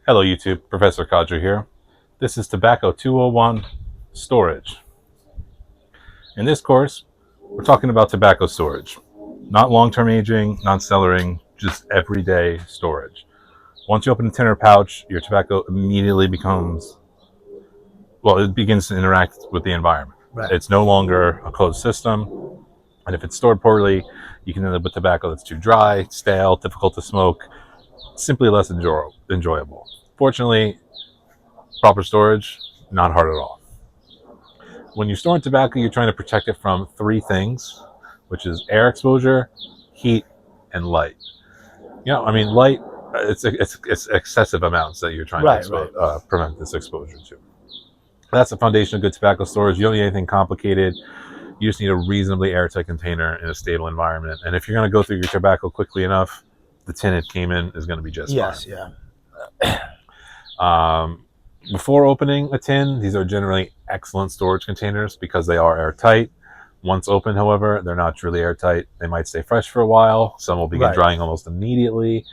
Hello YouTube, Professor Kadra here. This is Tobacco 201 Storage. In this course, we're talking about tobacco storage. Not long-term aging, not cellaring, just everyday storage. Once you open a tin or pouch, your tobacco immediately becomes, well, it begins to interact with the environment. Right. It's no longer a closed system, and if it's stored poorly, you can end up with tobacco that's too dry, stale, difficult to smoke, simply less enjoyable. Fortunately, proper storage, not hard at all. When you're storing tobacco, you're trying to protect it from three things, which is air exposure, heat, and light. Light, it's excessive amounts that you're trying to prevent this exposure to. That's the foundation of good tobacco storage. You don't need anything complicated. You just need a reasonably airtight container in a stable environment. And if you're going to go through your tobacco quickly enough, the tin it came in is going to be just fine. Before opening a tin, these are generally excellent storage containers because they are airtight. Once open, however, they're not truly airtight. They might stay fresh for a while. Some will begin drying almost immediately.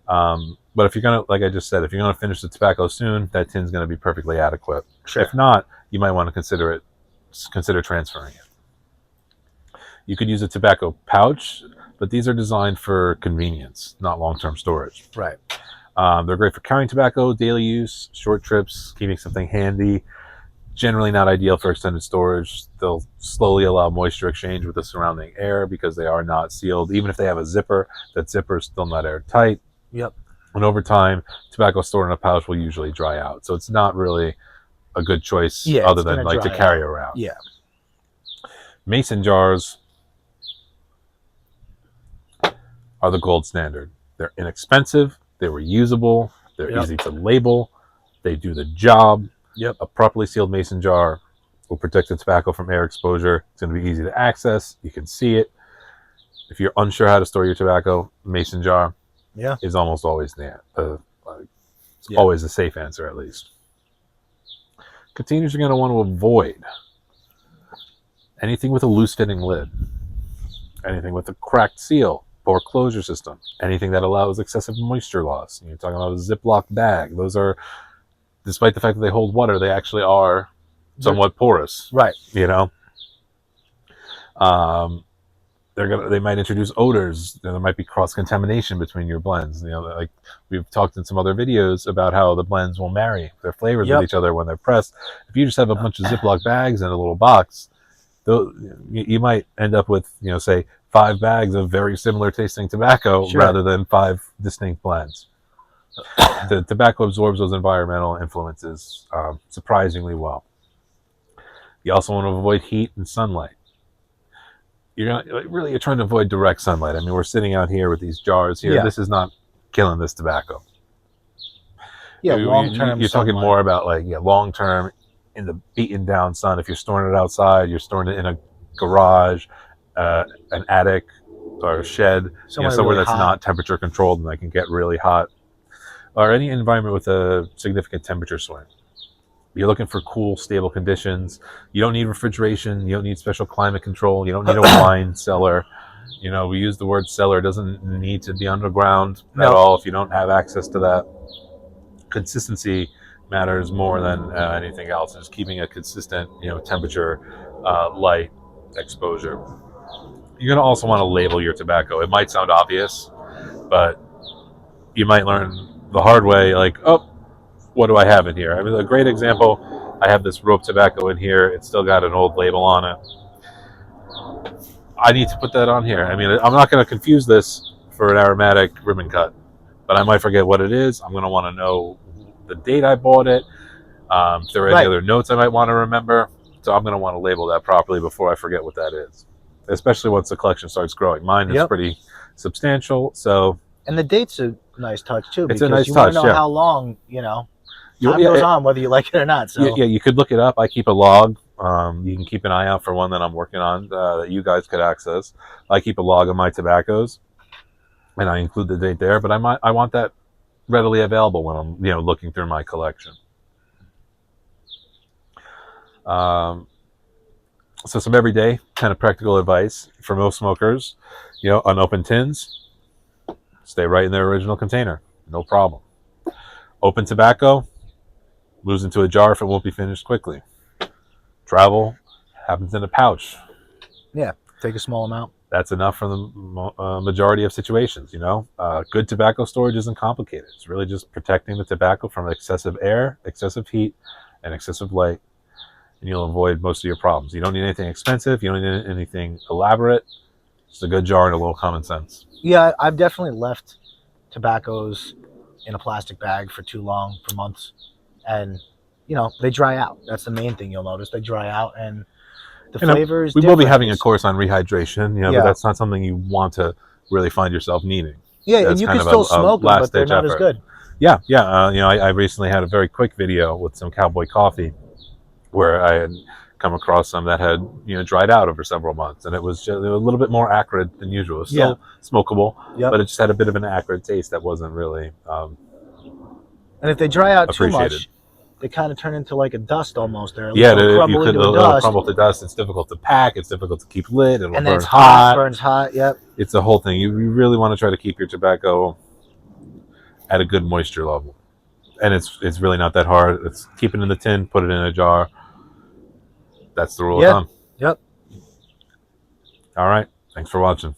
But if you're going to, like I just said, if you're going to finish the tobacco soon, that tin's going to be perfectly adequate. Sure. If not, you might want to consider transferring it. You could use a tobacco pouch, but these are designed for convenience, not long-term storage. Right. They're great for carrying tobacco, daily use, short trips, keeping something handy. Generally not ideal for extended storage. They'll slowly allow moisture exchange with the surrounding air because they are not sealed. Even if they have a zipper, that zipper is still not airtight. Yep. And over time, tobacco stored in a pouch will usually dry out. So it's not really a good choice other than like to carry around. Yeah. Mason jars are the gold standard. They're inexpensive. They were usable. They're easy to label. They do the job. Yep. A properly sealed mason jar will protect the tobacco from air exposure. It's going to be easy to access. You can see it. If you're unsure how to store your tobacco, mason jar is almost always always a safe answer, at least. Containers you're going to want to avoid anything with a loose fitting lid, anything with a cracked seal, poor closure system, anything that allows excessive moisture loss. You're talking about a Ziploc bag. Those are, despite the fact that they hold water, they actually are somewhat porous. Right. You know, they might introduce odors. There might be cross contamination between your blends. You know, like we've talked in some other videos about how the blends will marry their flavors with each other when they're pressed. If you just have a bunch of Ziploc bags in a little box, you might end up with, say 5 bags of very similar tasting tobacco rather than 5 distinct blends. The tobacco absorbs those environmental influences surprisingly well. You also want to avoid heat and sunlight. You're trying to avoid direct sunlight. I mean, we're sitting out here with these jars here. Yeah. This is not killing this tobacco. Yeah, long-term. You're talking more about long-term in the beaten down sun. If you're storing it outside, you're storing it in a garage, an attic, or a shed, somewhere really that's not temperature controlled and that can get really hot, or any environment with a significant temperature swing. You're looking for cool, stable conditions. You don't need refrigeration. You don't need special climate control. You don't need a wine cellar. We use the word cellar. It doesn't need to be underground at all if you don't have access to that. Consistency matters more than anything else. Just keeping a consistent, temperature, light exposure. You're going to also want to label your tobacco. It might sound obvious, but you might learn the hard way, like, oh, what do I have in here? I mean, a great example, I have this rope tobacco in here. It's still got an old label on it. I need to put that on here. I mean, I'm not going to confuse this for an aromatic ribbon cut, but I might forget what it is. I'm going to want to know the date I bought it. If there are any other notes I might want to remember. So I'm going to want to label that properly before I forget what that is, especially once the collection starts growing. Mine is pretty substantial. And the date's a nice touch, too. It's a nice touch, you want to know how long, time goes on, whether you like it or not. So. Yeah, you could look it up. I keep a log. You can keep an eye out for one that I'm working on that you guys could access. I keep a log of my tobaccos, and I include the date there. But I want that readily available when I'm looking through my collection. So some everyday kind of practical advice for most smokers: unopened tins, stay right in their original container, no problem. Open tobacco, moves into a jar if it won't be finished quickly. Travel happens in a pouch. Yeah, take a small amount. That's enough for the majority of situations, you know. Good tobacco storage isn't complicated. It's really just protecting the tobacco from excessive air, excessive heat, and excessive light, and you'll avoid most of your problems. You don't need anything expensive. You don't need anything elaborate. Just a good jar and a little common sense. Yeah, I've definitely left tobaccos in a plastic bag for too long, for months, and you know they dry out. That's the main thing you'll notice. They dry out, and the flavor is we different. will be having a course on rehydration, Yeah. but that's not something you want to really find yourself needing. Yeah, and you can still smoke them, but they're not as good. Yeah. I recently had a very quick video with some Cowboy Coffee where I had come across some that had dried out over several months, and it was just a little bit more acrid than usual. It was still smokable, but it just had a bit of an acrid taste that wasn't really. And if they dry out too much, they kind of turn into like a dust almost. They'll crumble to dust. It's difficult to pack. It's difficult to keep lit. And then it's hot. Burns hot. Yep. It's the whole thing. You really want to try to keep your tobacco at a good moisture level, and it's really not that hard. It's keep it in the tin, put it in a jar. That's the rule of thumb. Yep. All right. Thanks for watching.